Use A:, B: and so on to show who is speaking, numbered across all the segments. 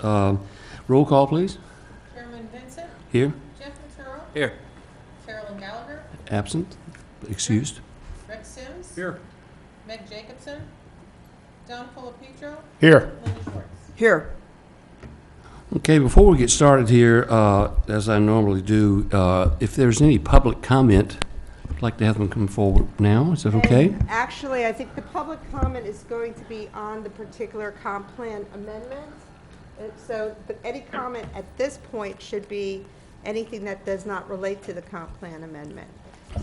A: Roll call, please.
B: Chairman Vincent,
A: Here.
B: Jeff Ventura,
C: Here.
B: Carolyn Gallagher,
A: Absent. Excused.
B: Rick Sims,
C: Here.
B: Meg Jacobson, Don Colapetro,
C: Here.
B: Linda Schwartz.
D: Here.
A: Okay, before we get started here, as I normally do, if there's any public comment, I'd like to have them come forward now. Is that okay?
D: And actually, I think the public comment is going to be on the particular comp plan amendment. But any comment at this point should be anything that does not relate to the comp plan amendment.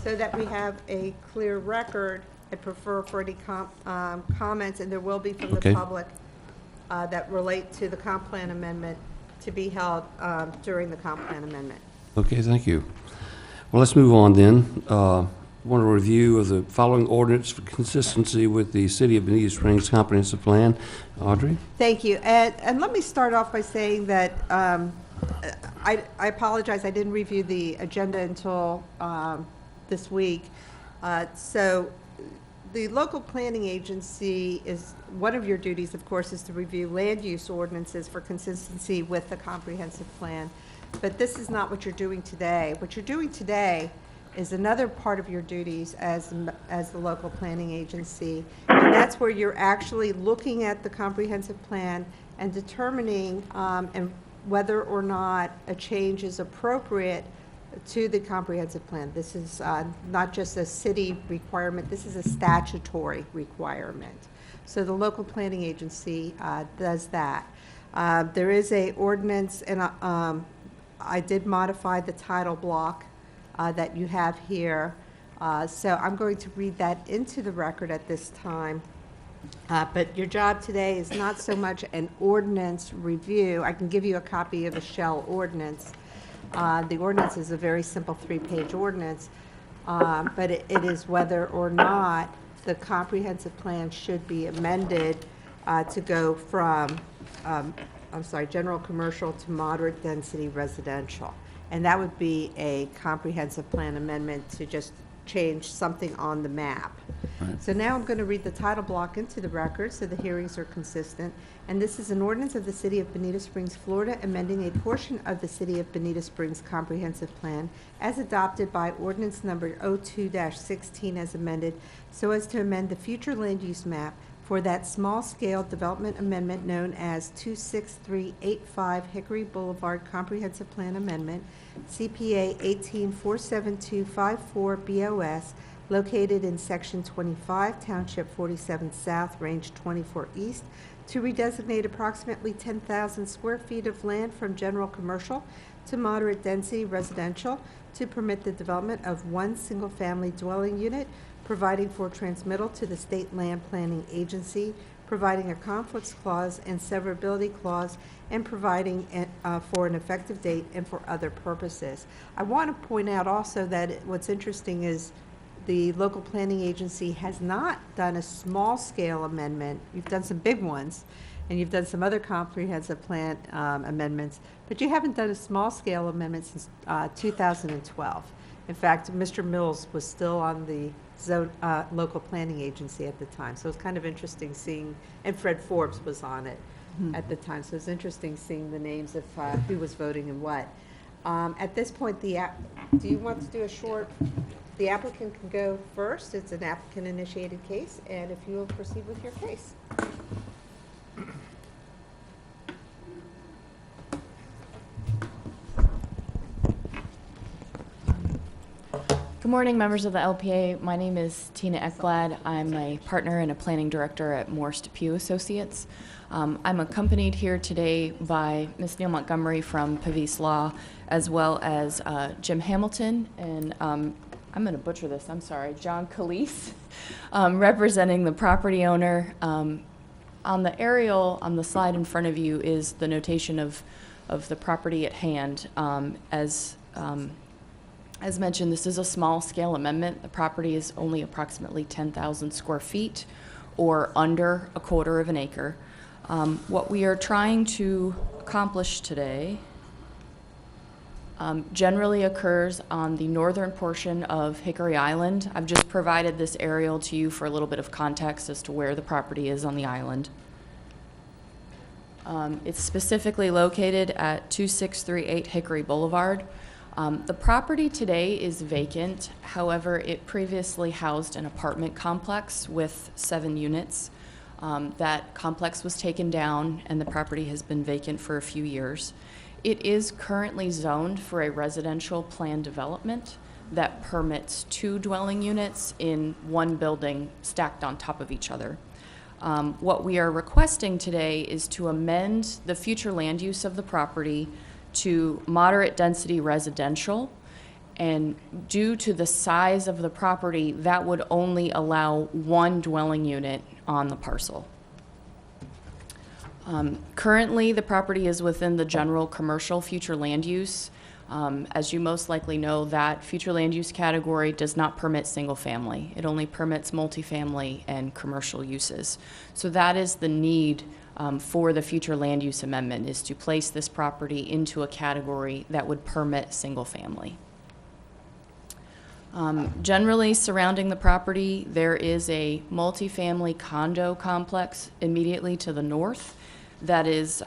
D: So that we have a clear record, I prefer for any comments, and there will be from the
A: Okay.
D: public, that relate to the comp plan amendment to be held during the comp plan amendment.
A: Okay, thank you. Well, let's move on then. Want a review of the following ordinance for consistency with the City of Bonita Springs Comprehensive Plan. Audrey?
D: Thank you. And let me start off by saying that I apologize, I didn't review the agenda until this week. So the local planning agency is, one of your duties, of course, is to review land use ordinances for consistency with the comprehensive plan. But this is not what you're doing today. What you're doing today is another part of your duties as the local planning agency. And that's where you're actually looking at the comprehensive plan and determining and whether or not a change is appropriate to the comprehensive plan. This is not just a city requirement, this is a statutory requirement. So the local planning agency does that. There is a ordinance, and I did modify the title block that you have here. So I'm going to read that into the record at this time. But your job today is not so much an ordinance review. I can give you a copy of the shell ordinance. The ordinance is a very simple 3-page ordinance, but it is whether or not the comprehensive plan should be amended to go from, general commercial to moderate density residential. And that would be a comprehensive plan amendment to just change something on the map.
A: Right.
D: So now I'm going to read the title block into the record so the hearings are consistent. And this is an ordinance of the City of Bonita Springs, Florida, amending a portion of the City of Bonita Springs Comprehensive Plan as adopted by ordinance number 02-16 as amended, so as to amend the future land use map for that small-scale development amendment known as 26385 Hickory Boulevard Comprehensive Plan Amendment, CPA 1847254 BOS, located in Section 25, Township 47 South, Range 24 East, to redesignate approximately 10,000 square feet of land from general commercial to moderate density residential to permit the development of one single-family dwelling unit, providing for transmittal to the State Land Planning Agency, providing a conflicts clause and severability clause, and providing for an effective date and for other purposes. I want to point out also that what's interesting is the local planning agency has not done a small-scale amendment. You've done some big ones, and you've done some other comprehensive plan amendments, but you haven't done a small-scale amendment since 2012. In fact, Mr. Mills was still on the local planning agency at the time, so it's kind of interesting seeing, and Fred Forbes was on it at the time, so it's interesting seeing the names of who was voting and what. At this point, do you want to do a short? The applicant can go first. It's an applicant-initiated case, and if you will proceed with your case.
E: Good morning, members of the LPA. My name is Tina Ekblad. I'm a partner and a planning director at Morse DePue Associates. I'm accompanied here today by Ms. Neil Montgomery from Pavis Law, as well as Jim Hamilton and I'm going to butcher this, I'm sorry, John Calise, representing the property owner. On the aerial on the slide in front of you is the notation of the property at hand. As mentioned, this is a small-scale amendment. The property is only approximately 10,000 square feet, or under a quarter of an acre. What we are trying to accomplish today generally occurs on the northern portion of Hickory Island. I've just provided this aerial to you for a little bit of context as to where the property is on the island. It's specifically located at 2638 Hickory Boulevard. The property today is vacant. However, it previously housed an apartment complex with 7 units. That complex was taken down and the property has been vacant for a few years. It is currently zoned for a residential plan development that permits 2 dwelling units in one building stacked on top of each other. What we are requesting today is to amend the future land use of the property to moderate density residential, and due to the size of the property, that would only allow 1 dwelling unit on the parcel. Currently, the property is within the general commercial future land use. As you most likely know, that future land use category does not permit single family. It only permits multifamily and commercial uses. So that is the need for the future land use amendment, is to place this property into a category that would permit single family. Generally surrounding the property, there is a multifamily condo complex immediately to the north that is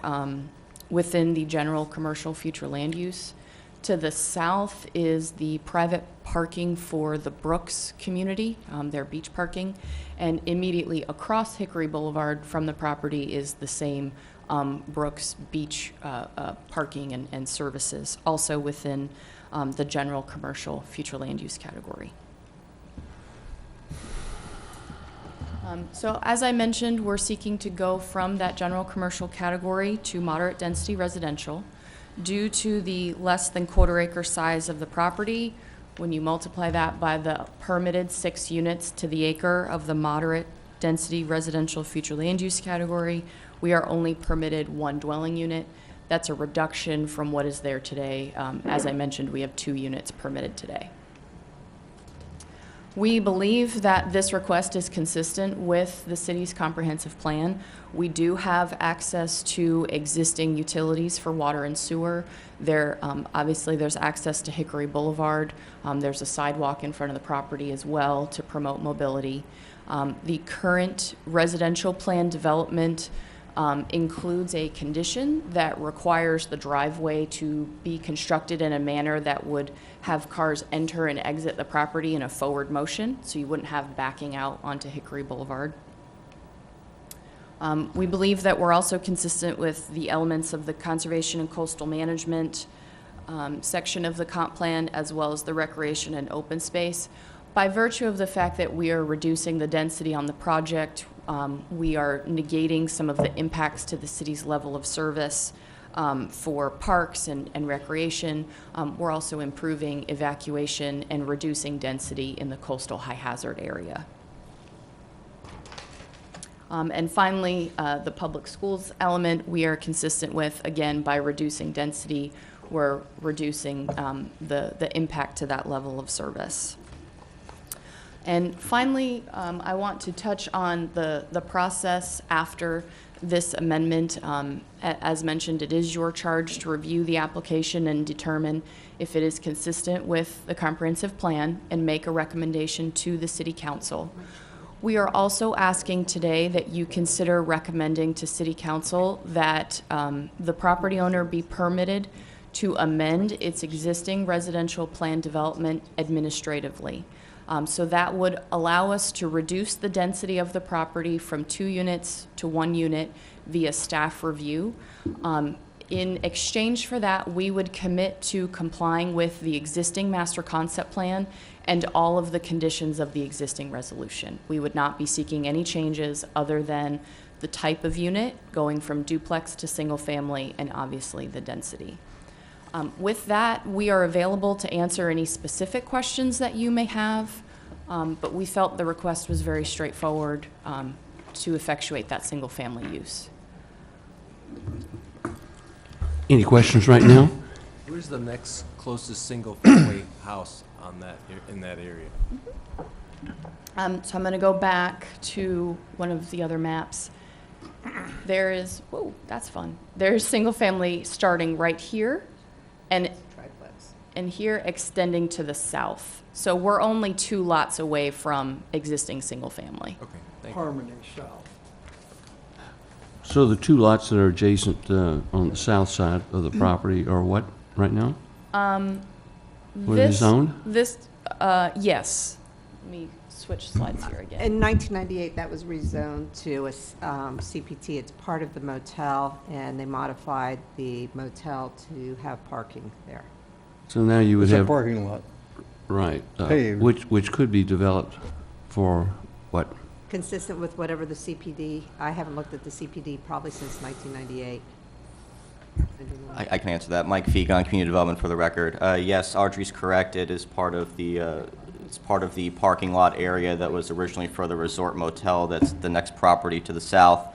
E: within the general commercial future land use. To the south is the private parking for the Brooks community, their beach parking, and immediately across Hickory Boulevard from the property is the same Brooks beach parking and services, also within the general commercial future land use category. So as I mentioned, we're seeking to go from that general commercial category to moderate density residential. Due to the less than quarter-acre size of the property, when you multiply that by the permitted 6 units to the acre of the moderate density residential future land use category, we are only permitted 1 dwelling unit. That's a reduction from what is there today. As I mentioned, we have 2 units permitted today. We believe that this request is consistent with the city's comprehensive plan. We do have access to existing utilities for water and sewer. There, obviously, there's access to Hickory Boulevard. There's a sidewalk in front of the property as well to promote mobility. The current residential plan development includes a condition that requires the driveway to be constructed in a manner that would have cars enter and exit the property in a forward motion, so you wouldn't have backing out onto Hickory Boulevard. We believe that we're also consistent with the elements of the conservation and coastal management section of the comp plan, as well as the recreation and open space. By virtue of the fact that we are reducing the density on the project, we are negating some of the impacts to the city's level of service for parks and recreation. We're also improving evacuation and reducing density in the coastal high hazard area. And finally, the public schools element we are consistent with, again, by reducing density, we're reducing the impact to that level of service. And finally, I want to touch on the process after this amendment. As mentioned, it is your charge to review the application and determine if it is consistent with the comprehensive plan and make a recommendation to the City Council. We are also asking today that you consider recommending to City Council that the property owner be permitted to amend its existing residential plan development administratively. So that would allow us to reduce the density of the property from 2 units to 1 unit via staff review. In exchange for that, we would commit to complying with the existing master concept plan and all of the conditions of the existing resolution. We would not be seeking any changes other than the type of unit, going from duplex to single family, and obviously the density. With that, we are available to answer any specific questions that you may have, but we felt the request was very straightforward to effectuate that single family use.
A: Any questions right now?
C: Where's the next closest single-family house on that, in that area?
E: So I'm going to go back to one of the other maps. There is, whoa, that's fun. There's single family starting right here and here extending to the south. So we're only 2 lots away from existing single family.
C: Okay, thank you.
F: Harmony South.
A: So the two lots that are adjacent on the south side of the property are what right now? Were they
E: This,
A: zoned?
E: yes. Let me switch slides here again.
D: In 1998, that was rezoned to a CPT. It's part of the motel, and they modified the motel to have parking there.
A: So now you would
F: It's a
A: have,
F: parking lot.
A: right,
F: Paved.
A: which could be developed for what?
D: Consistent with whatever the CPD, I haven't looked at the CPD probably since 1998.
G: I can answer that. Mike Fegan, Community Development for the record. Yes, Audrey's correct. It is part of the parking lot area that was originally for the resort motel. That's the next property to the south.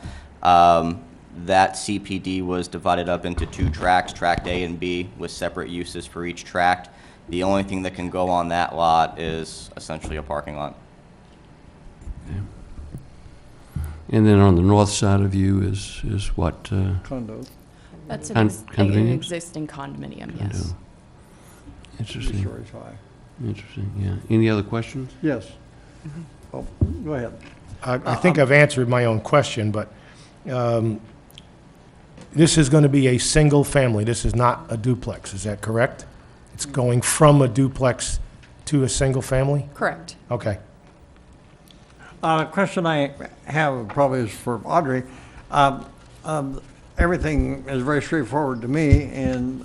G: That CPD was divided up into two tracts, Tract A and B, with separate uses for each tract. The only thing that can go on that lot is essentially a parking lot.
A: And then on the north side of you is what?
F: Condos.
E: That's
A: Con-
E: an
A: condominiums?
E: existing condominium, yes.
A: Condo. Interesting,
F: Stories high.
A: interesting, yeah. Any other questions?
F: Yes. Oh, go ahead.
H: I think I've answered my own question, but this is going to be a single family. This is not a duplex, is that correct? It's going from a duplex to a single family?
E: Correct.
H: Okay.
F: The question I have probably is for Audrey. Everything is very straightforward to me, and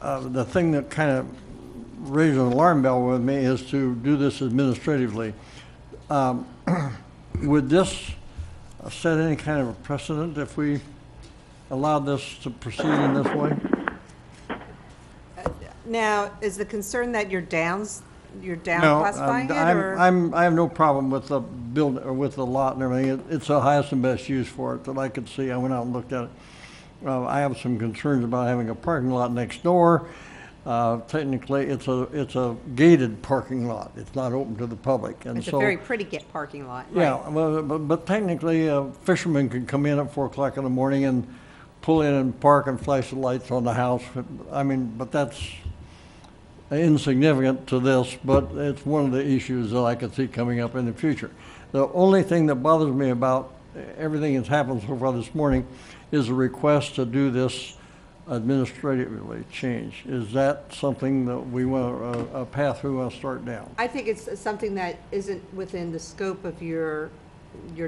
F: the thing that kind of raised an alarm bell with me is to do this administratively. Would this set any kind of a precedent if we allowed this to proceed in this way?
D: Now, is the concern that you're down
F: No,
D: classifying it, or?
F: I have no problem with the build, or with the lot and everything. It's the highest and best use for it that I could see. I went out and looked at it. I have some concerns about having a parking lot next door. Technically, it's a gated parking lot. It's not open to the public, and
D: It's a
F: so.
D: very pretty parking lot, right?
F: Yeah, well, but technically, a fisherman could come in at 4 o'clock in the morning and pull in and park and flash the lights on the house. I mean, but that's insignificant to this, but it's one of the issues that I could see coming up in the future. The only thing that bothers me about everything that's happened so far this morning is a request to do this administratively change. Is that something that we want, a path we want to start down?
D: I think it's something that isn't within the scope of your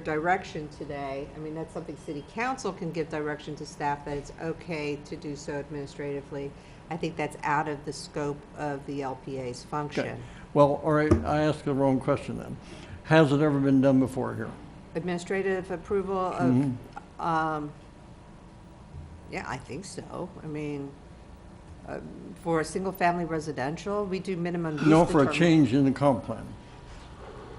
D: direction today. I mean, that's something city council can give direction to staff that it's okay to do so administratively. I think that's out of the scope of the LPA's
F: Okay.
D: function.
F: Well, all right, I asked the wrong question then. Has it ever been done before here?
D: Administrative approval of, yeah, I think so. I mean, for a single-family residential, we do minimum use.
F: No, for a
D: determin-
F: change in the comp plan.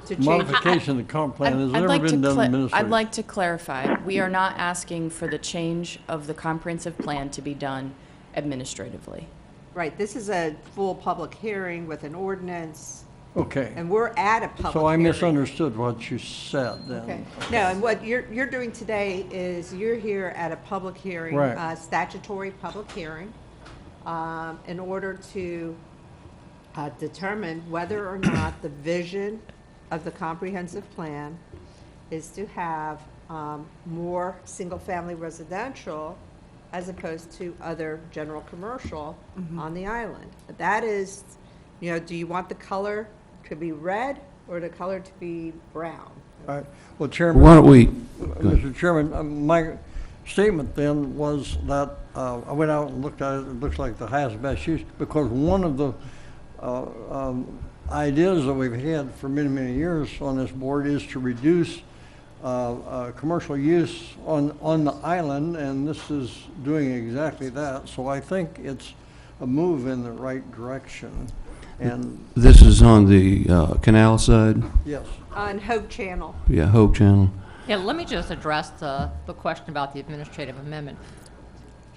D: To change,
F: Modification of the comp plan has
E: I'd
F: never
E: like to
F: been done
E: I'd
F: administratively.
E: like to clarify, we are not asking for the change of the comprehensive plan to be done administratively.
D: right, this is a full public hearing with an ordinance,
F: Okay,
D: and we're at a public
F: so I
D: hearing.
F: misunderstood what you said then.
D: Okay. No, and what you're doing today is you're here at a public hearing,
F: Right.
D: Statutory public hearing, in order to determine whether or not the vision of the comprehensive plan is to have more single-family residential as opposed to other general commercial on the island. That is, do you want the color to be red or the color to be brown?
F: All right, well, Chairman.
A: Why don't we,
F: Mr. Chairman, my statement then was that I went out and looked at it, it looks like the highest best use, because one of the ideas that we've had for many, many years on this board is to reduce commercial use on the island, and this is doing exactly that. So I think it's a move in the right direction, and
A: this is on the canal side?
F: yes.
D: On Hope Channel.
A: Yeah, Hope Channel.
I: Yeah, let me just address the question about the administrative amendment.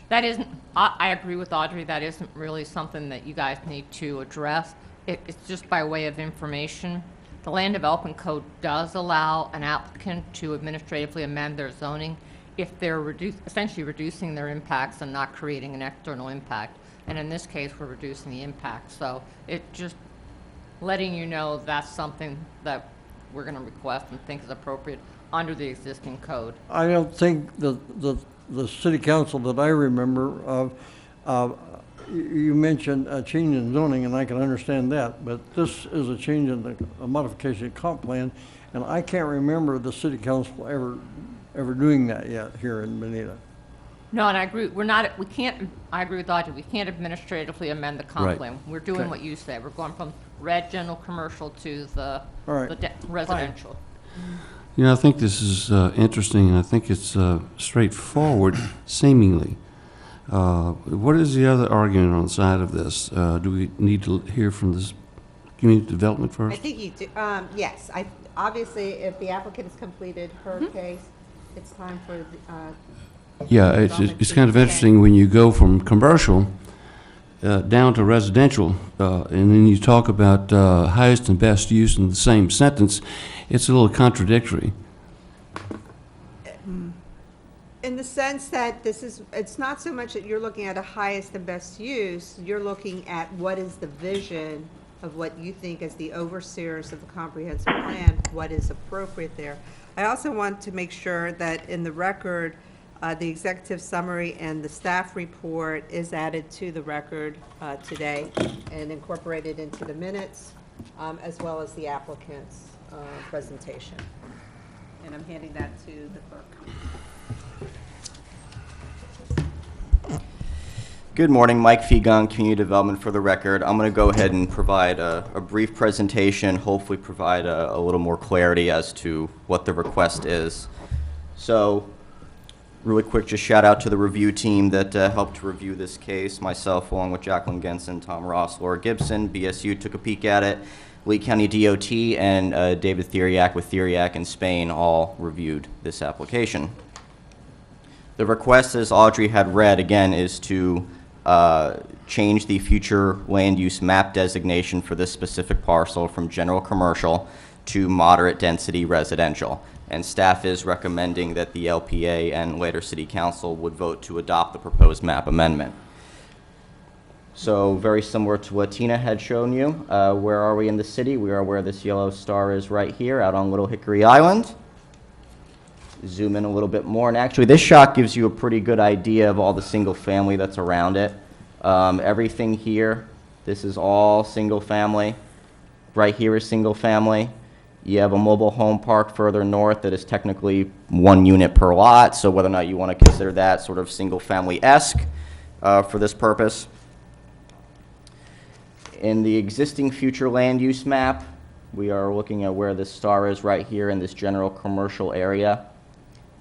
I: That isn't, I agree with Audrey, that isn't really something that you guys need to address. It's just by way of information. The Land Development Code does allow an applicant to administratively amend their zoning if they're essentially reducing their impacts and not creating an external impact. And in this case, we're reducing the impact. So it just letting you know that's something that we're going to request and think is appropriate under the existing code.
F: I don't think the city council that I remember of, you mentioned a change in zoning, and I can understand that, but this is a change in a modification of comp plan, and I can't remember the city council ever doing that yet here in Bonita.
I: No, and I agree, we can't, I agree with Audrey, we can't administratively amend the comp
A: Right.
I: plan. We're doing
F: Okay.
I: what you said, we're going from red general commercial to the
F: All right.
I: residential.
A: You know, I think this is interesting, and I think it's straightforward, seemingly. What is the other argument on the side of this? Do we need to hear from this community development
D: I
A: first?
D: think you do, yes, obviously, if the applicant has completed her case, it's time for the,
A: Yeah, it's kind of interesting when you go from commercial down to residential, and then you talk about highest and best use in the same sentence. It's a little contradictory.
D: in the sense that it's not so much that you're looking at a highest and best use, you're looking at what is the vision of what you think as the overseers of the comprehensive plan, what is appropriate there. I also want to make sure that in the record, the executive summary and the staff report is added to the record today and incorporated into the minutes, as well as the applicant's presentation. And I'm handing that to the clerk.
G: Good morning, Mike Fegan, Community Development for the record. I'm going to go ahead and provide a brief presentation, hopefully provide a little more clarity as to what the request is. So, really quick, just shout out to the review team that helped review this case. Myself, along with Jacqueline Genson, Tom Ross, Laura Gibson, BSU took a peek at it. Lee County DOT and David Theriak with Theriak in Spain all reviewed this application. The request, as Audrey had read, again, is to change the future land use map designation for this specific parcel from general commercial to moderate density residential. And staff is recommending that the LPA and later City Council would vote to adopt the proposed map amendment. So very similar to what Tina had shown you. Where are we in the city? We are where this yellow star is right here out on Little Hickory Island. Zoom in a little bit more, and actually this shot gives you a pretty good idea of all the single family that's around it. Everything here, this is all single family. Right here is single family. You have a mobile home park further north that is technically 1 unit per lot, so whether or not you want to consider that sort of single family-esque for this purpose. In the existing future land use map, we are looking at where this star is right here in this general commercial area.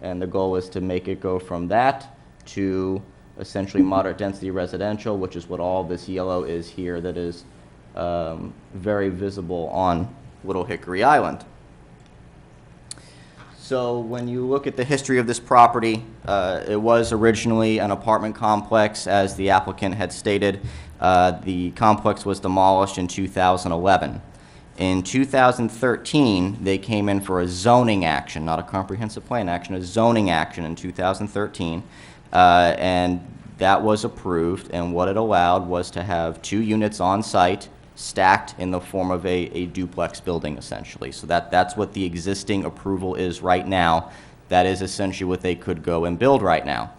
G: And the goal is to make it go from that to essentially moderate density residential, which is what all this yellow is here that is very visible on Little Hickory Island. So when you look at the history of this property, it was originally an apartment complex, as the applicant had stated. The complex was demolished in 2011. In 2013, they came in for a zoning action, not a comprehensive plan action, a zoning action in 2013, and that was approved, and what it allowed was to have 2 units on site stacked in the form of a duplex building, essentially. So that's what the existing approval is right now. That is essentially what they could go and build right now.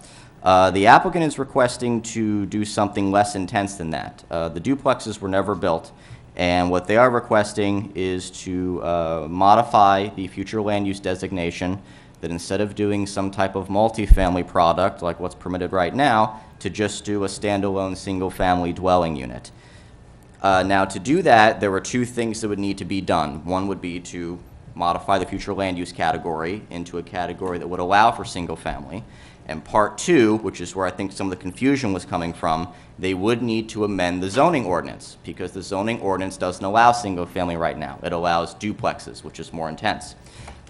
G: The applicant is requesting to do something less intense than that. The duplexes were never built. And what they are requesting is to modify the future land use designation, that instead of doing some type of multifamily product like what's permitted right now, to just do a standalone single-family dwelling unit. Now, to do that, there were 2 things that would need to be done. One would be to modify the future land use category into a category that would allow for single-family. And part 2, which is where I think some of the confusion was coming from, they would need to amend the zoning ordinance, because the zoning ordinance doesn't allow single family right now. It allows duplexes, which is more intense.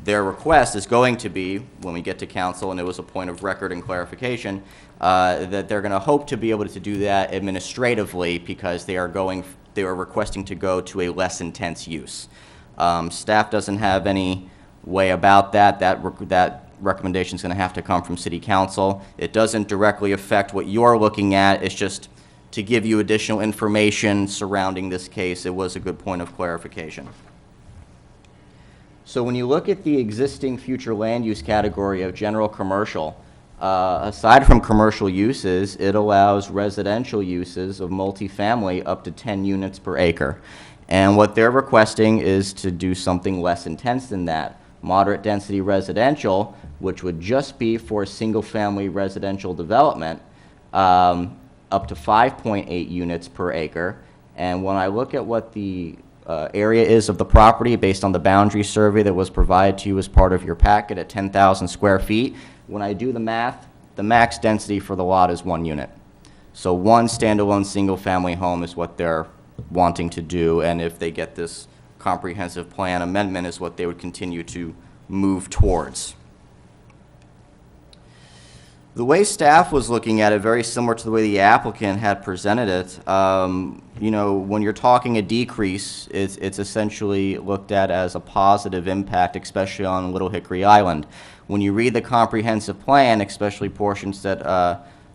G: Their request is going to be, when we get to council, and it was a point of record and clarification, that they're going to hope to be able to do that administratively, because they are requesting to go to a less intense use. Staff doesn't have any way about that. That recommendation is going to have to come from City Council. It doesn't directly affect what you're looking at. It's just to give you additional information surrounding this case. It was a good point of clarification. So when you look at the existing future land use category of general commercial, aside from commercial uses, it allows residential uses of multifamily up to 10 units per acre. And what they're requesting is to do something less intense than that. Moderate density residential, which would just be for a single-family residential development, up to 5.8 units per acre. And when I look at what the area is of the property based on the boundary survey that was provided to you as part of your packet at 10,000 square feet, when I do the math, the max density for the lot is 1 unit. So one standalone single-family home is what they're wanting to do, and if they get this comprehensive plan amendment is what they would continue to move towards. The way staff was looking at it, very similar to the way the applicant had presented it, you know, when you're talking a decrease, it's essentially looked at as a positive impact, especially on Little Hickory Island. When you read the comprehensive plan, especially portions that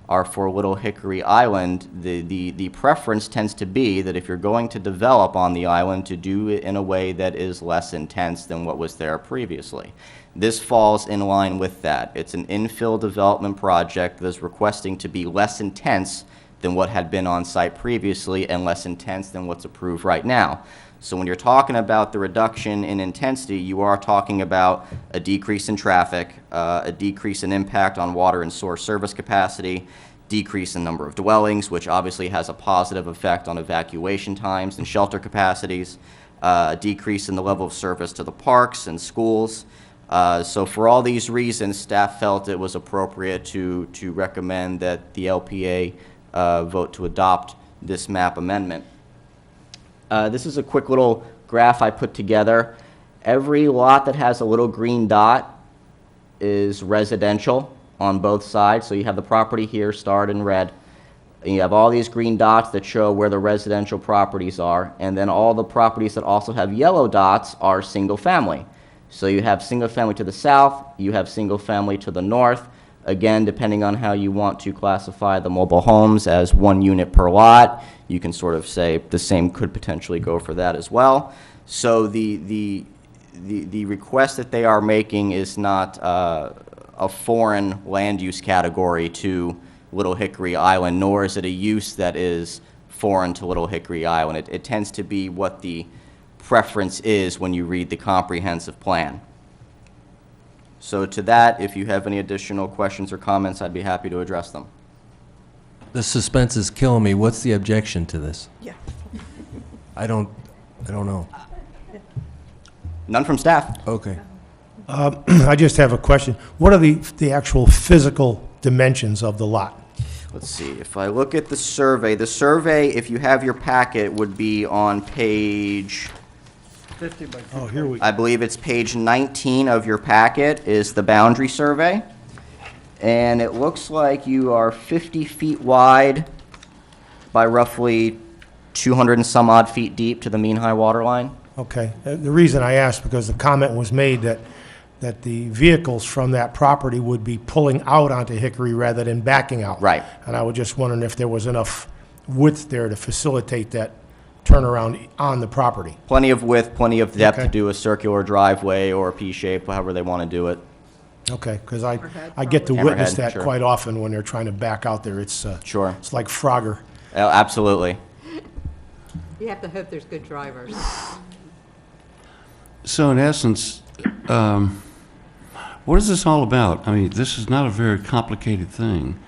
G: are for Little Hickory Island, the preference tends to be that if you're going to develop on the island, to do it in a way that is less intense than what was there previously. This falls in line with that. It's an infill development project that is requesting to be less intense than what had been on site previously and less intense than what's approved right now. So when you're talking about the reduction in intensity, you are talking about a decrease in traffic, a decrease in impact on water and sewer service capacity, decrease in number of dwellings, which obviously has a positive effect on evacuation times and shelter capacities, a decrease in the level of service to the parks and schools. So for all these reasons, staff felt it was appropriate to recommend that the LPA vote to adopt this map amendment. This is a quick little graph I put together. Every lot that has a little green dot is residential on both sides. So you have the property here starred in red. And you have all these green dots that show where the residential properties are. And then all the properties that also have yellow dots are single family. So you have single family to the south, you have single family to the north. Again, depending on how you want to classify the mobile homes as 1 unit per lot, you can sort of say the same could potentially go for that as well. So the request that they are making is not a foreign land use category to Little Hickory Island, nor is it a use that is foreign to Little Hickory Island. It tends to be what the preference is when you read the comprehensive plan. So to that, if you have any additional questions or comments, I'd be happy to address them.
C: The suspense is killing me. What's the objection to this?
D: Yeah.
C: I don't know.
G: None from staff.
C: Okay.
H: I just have a question. What are the actual physical dimensions of the lot?
G: Let's see, if I look at the survey, if you have your packet, would be on page,
F: 50 by 50.
H: Oh, here we,
G: I believe it's page 19 of your packet is the boundary survey. And it looks like you are 50 feet wide by roughly 200 and some odd feet deep to the mean high water line.
H: okay. The reason I asked, because the comment was made that the vehicles from that property would be pulling out onto Hickory rather than backing out.
G: Right.
H: And I was just wondering if there was enough width there to facilitate that turnaround on the property.
G: Plenty of width, plenty of depth to
H: Okay.
G: do a circular driveway or a P-shape, however they want to do it.
H: Okay, because I
D: Hammerhead,
H: get to
G: probably.
H: witness
G: Hammerhead,
H: that
G: sure.
H: quite often when they're trying to back out there. It's
G: Sure.
H: it's like Frogger.
G: Oh, absolutely.
D: You have to hope there's good drivers.
A: So in essence, what is this all about? I mean, this is not a very complicated thing.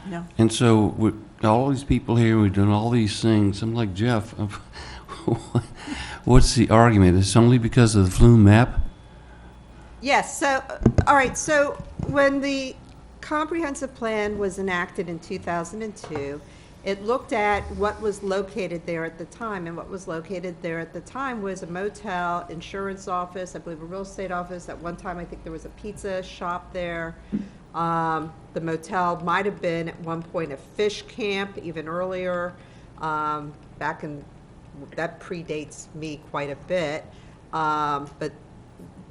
D: No.
A: And so with all these people here, we've done all these things. I'm like, Jeff, what's the argument? It's only because of the flume map?
D: Yes, so, all right, so when the comprehensive plan was enacted in 2002, it looked at what was located there at the time, and what was located there at the time was a motel, insurance office, I believe a real estate office. At one time, I think there was a pizza shop there. The motel might have been at one point a fish camp, even earlier, back in, that predates me quite a bit. But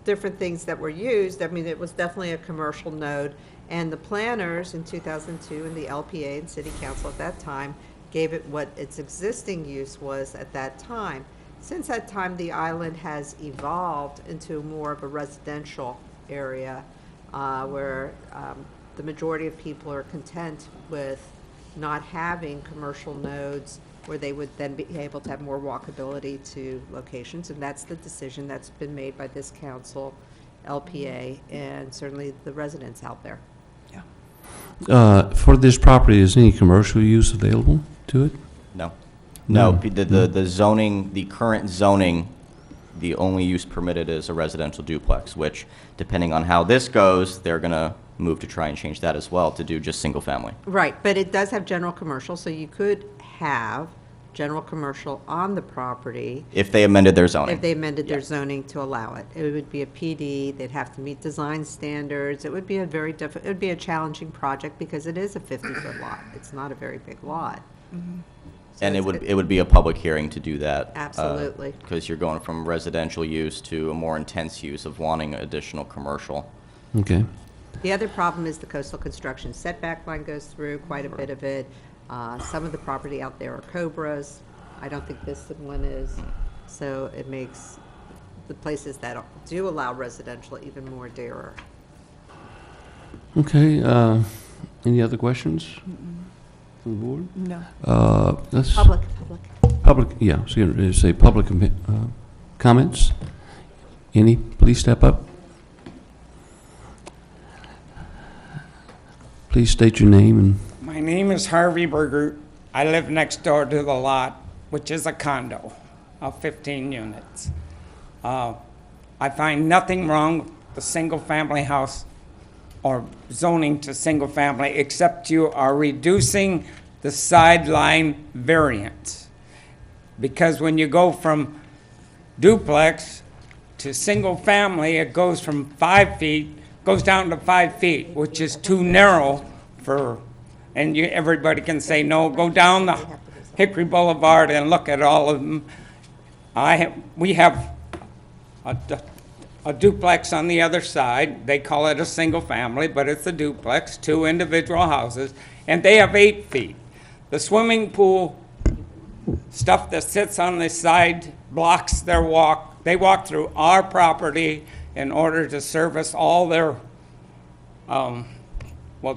D: different things that were used, I mean, it was definitely a commercial node. And the planners in 2002 and the LPA and City Council at that time gave it what its existing use was at that time. Since that time, the island has evolved into more of a residential area where the majority of people are content with not having commercial nodes where they would then be able to have more walkability to locations. And that's the decision that's been made by this council, LPA, and certainly the residents out there.
A: For this property, is any commercial use available to it?
G: No. No, the zoning, the current zoning, the only use permitted is a residential duplex, which, depending on how this goes, they're going to move to try and change that as well to do just single family.
D: Right, but it does have general commercial, so you could have general commercial on the property
G: If they amended their zoning.
D: if they amended their zoning to allow it. It would be a PD, they'd have to meet design standards. It would be a very it would be a challenging project because it is a 50-foot lot. It's not a very big lot. So
G: And
D: it's-
G: it would be a public hearing to do that.
D: Absolutely.
G: Because you're going from residential use to a more intense use of wanting additional commercial.
A: Okay.
D: The other problem is the coastal construction setback line goes through quite a bit of it. Some of the property out there are Cobras. I don't think this one is. So it makes the places that do allow residential even more dearer.
A: Okay, any other questions from the board?
E: No.
A: Let's,
D: Public.
A: yeah, so you're gonna say public comments? Any? Please step up. Please state your name and,
J: My name is Harvey Berger. I live next door to the lot, which is a condo of 15 units. I find nothing wrong with the single-family house or zoning to single-family, except you are reducing the sideline variance. Because when you go from duplex to single-family, it goes from 5 feet, goes down to 5 feet, which is too narrow for, and everybody can say, no, go down the Hickory Boulevard and look at all of them. We have a duplex on the other side. They call it a single family, but it's a duplex, 2 individual houses, and they have 8 feet. The swimming pool stuff that sits on the side blocks their walk. They walk through our property in order to service all their,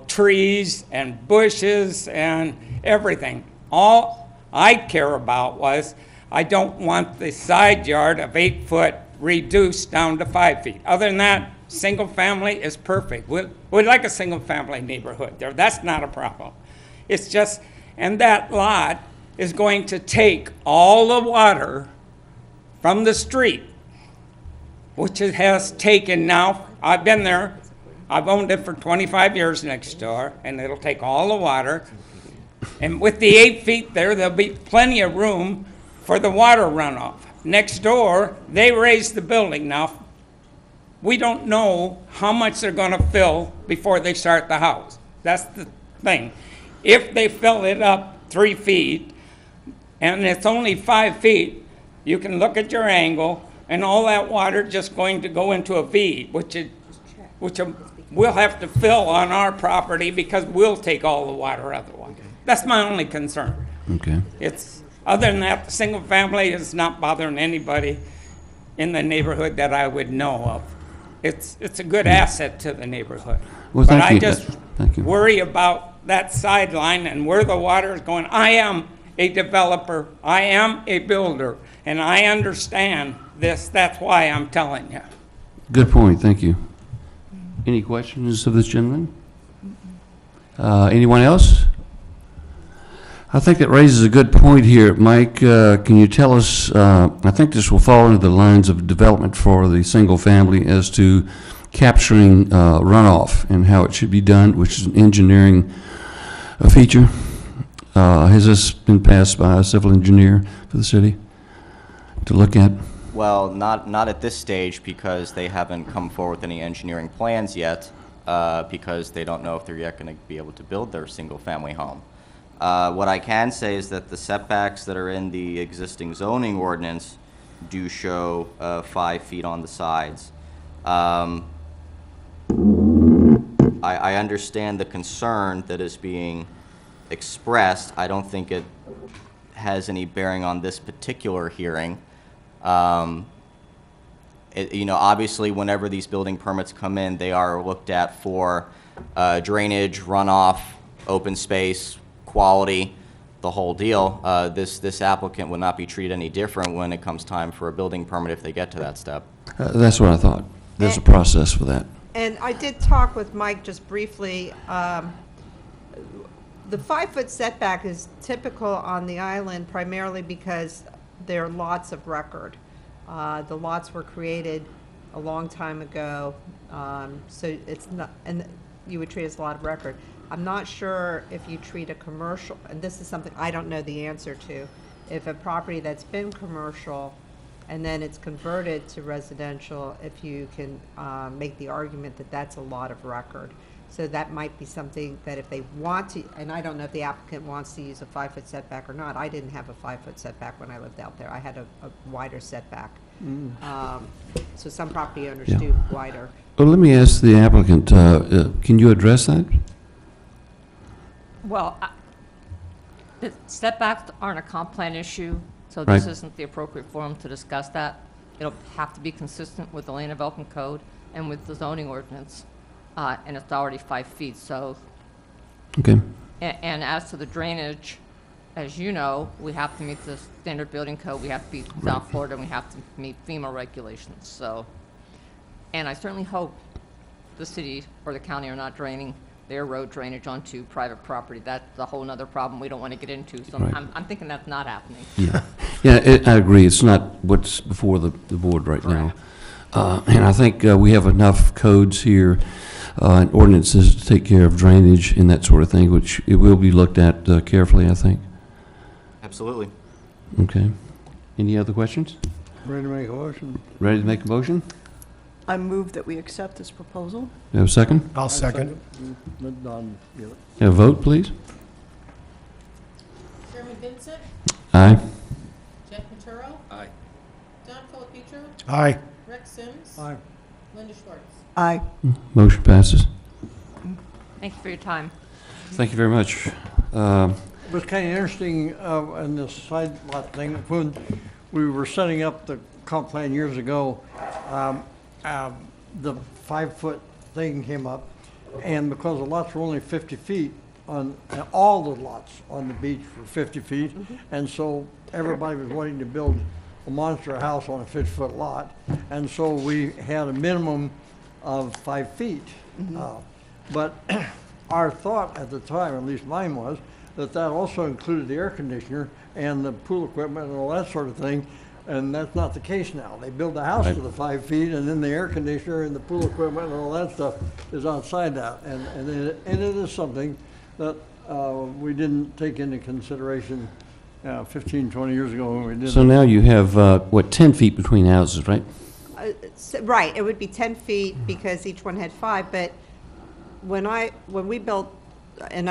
J: trees and bushes and everything. All I care about was I don't want the side yard of 8 foot reduced down to 5 feet. Other than that, single family is perfect. We'd like a single family neighborhood there. That's not a problem. It's just, and that lot is going to take all the water from the street, which it has taken now. I've been there. I've owned it for 25 years next door, and it'll take all the water. And with the 8 feet there, there'll be plenty of room for the water runoff. Next door, they raised the building. Now, we don't know how much they're going to fill before they start the house. That's the thing. If they fill it up 3 feet, and it's only 5 feet, you can look at your angle, and all that water just going to go into a V, which we'll have to fill on our property because we'll take all the water otherwise. That's my only concern.
A: okay.
J: It's, other than that, the single family is not bothering anybody in the neighborhood that I would know of. It's a good asset to the neighborhood.
A: Well,
J: But
A: thank
J: I
A: you.
J: just
A: Thank you.
J: worry about that sideline and where the water is going. I am a developer, I am a builder, and I understand this. That's why I'm telling you.
A: Good point, thank you. Any questions of this gentleman? Anyone else? I think that raises a good point here. Mike, can you tell us, I think this will fall into the lines of development for the single family as to capturing runoff and how it should be done, which is an engineering feature. Has this been passed by a civil engineer for the city to look at?
G: Well, not at this stage because they haven't come forward with any engineering plans yet, because they don't know if they're yet going to be able to build their single-family home. What I can say is that the setbacks that are in the existing zoning ordinance do show 5 feet on the sides. I understand the concern that is being expressed. I don't think it has any bearing on this particular hearing. Obviously, whenever these building permits come in, they are looked at for drainage, runoff, open space, quality, the whole deal. This applicant would not be treated any different when it comes time for a building permit if they get to that step.
A: That's what I thought. There's a process for that.
D: And I did talk with Mike just briefly. The 5-foot setback is typical on the island primarily because there are lots of record. The lots were created a long time ago, so it's not, and you would treat it as a lot of record. I'm not sure if you treat a commercial, and this is something I don't know the answer to, if a property that's been commercial and then it's converted to residential, if you can make the argument that that's a lot of record. So that might be something that if they want to, and I don't know if the applicant wants to use a 5-foot setback or not. I didn't have a 5-foot setback when I lived out there. I had a wider setback. So some property owners do wider.
A: Well, let me ask the applicant, can you address that?
I: Well, the setbacks aren't a comp plan issue, so this
A: Right.
I: isn't the appropriate forum to discuss that. It'll have to be consistent with the land development code and with the zoning ordinance, and it's already 5 feet, so.
A: Okay.
I: And as to the drainage, as you know, we have to meet the standard building code, we have to be South Florida, and we have to meet FEMA regulations, so. And I certainly hope the city or the county are not draining their road drainage onto private property. That's a whole nother problem we don't want to get into, so
A: Right.
I: I'm thinking that's not happening.
A: Yeah, I agree. It's not what's before the board right now. And I think we have enough codes here and ordinances to take care of drainage and that sort of thing, which it will be looked at carefully, I think.
G: Absolutely.
A: Okay. Any other questions?
F: Ready to make a motion?
A: Ready to make a motion?
K: I move that we accept this proposal.
A: You have a second?
H: I'll second.
F: Let Don give it.
A: Have a vote, please.
B: Jeremy Vincent,
A: Aye.
B: Jeff Maturo,
C: Aye.
B: Don Colapetro,
H: Aye.
B: Rick Sims,
F: Aye.
B: Linda Schwartz.
K: Aye.
A: Motion passes.
I: Thank you for your time.
A: Thank you very much.
F: It was kind of interesting in this side lot thing, when we were setting up the comp plan years ago, the 5-foot thing came up, and because the lots were only 50 feet, on all the lots on the beach were 50 feet, and so everybody was wanting to build a monster house on a 50-foot lot, and so we had a minimum of 5 feet. But our thought at the time, at least mine was, that also included the air conditioner and the pool equipment and all that sort of thing, and that's not the case now. They build the house
A: Right.
F: to the 5 feet, and then the air conditioner and the pool equipment and all that stuff is outside that. And it is something that we didn't take into consideration 15, 20 years ago when we did
A: So
F: it.
A: now you have, 10 feet between houses, right?
D: Right, it would be 10 feet because each one had 5, but when we built, and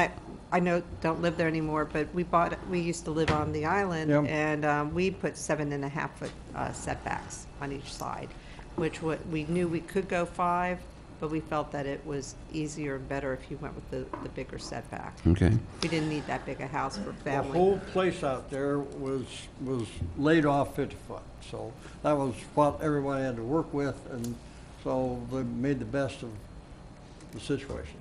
D: I know, don't live there anymore, but we used to live on the island,
F: Yep.
D: and we put 7.5-foot setbacks on each side, which we knew we could go 5, but we felt that it was easier and better if you went with the bigger setback.
A: Okay.
D: We didn't need that big a house for
F: The
D: family.
F: whole place out there was laid off 50 foot, so that was what everybody had to work with, and so they made the best of the situation.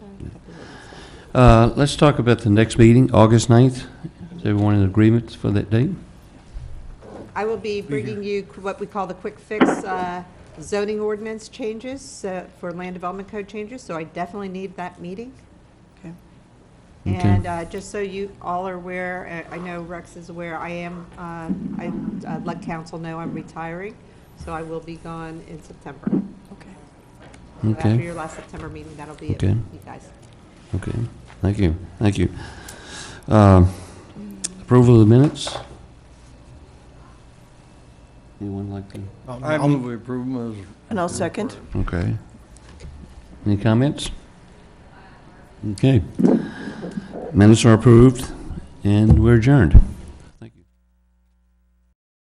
A: Let's talk about the next meeting, August 9th. Is everyone in agreement for that date?
D: I will be bringing you what we call the quick fix zoning ordinance changes for land development code changes, so I definitely need that meeting.
K: Okay.
A: Okay.
D: And just so you all are aware, I know Rex is aware, I let council know I'm retiring, so I will be gone in September.
K: Okay.
D: So After
A: Okay.
D: your last September meeting, that'll be it,
A: Okay.
D: you guys.
A: Okay, thank you, thank you. Approval of the minutes? Anyone like to?
F: I move we approve them as
K: And I'll second.
A: Okay. Any comments? Okay. Minutes are approved, and we're adjourned.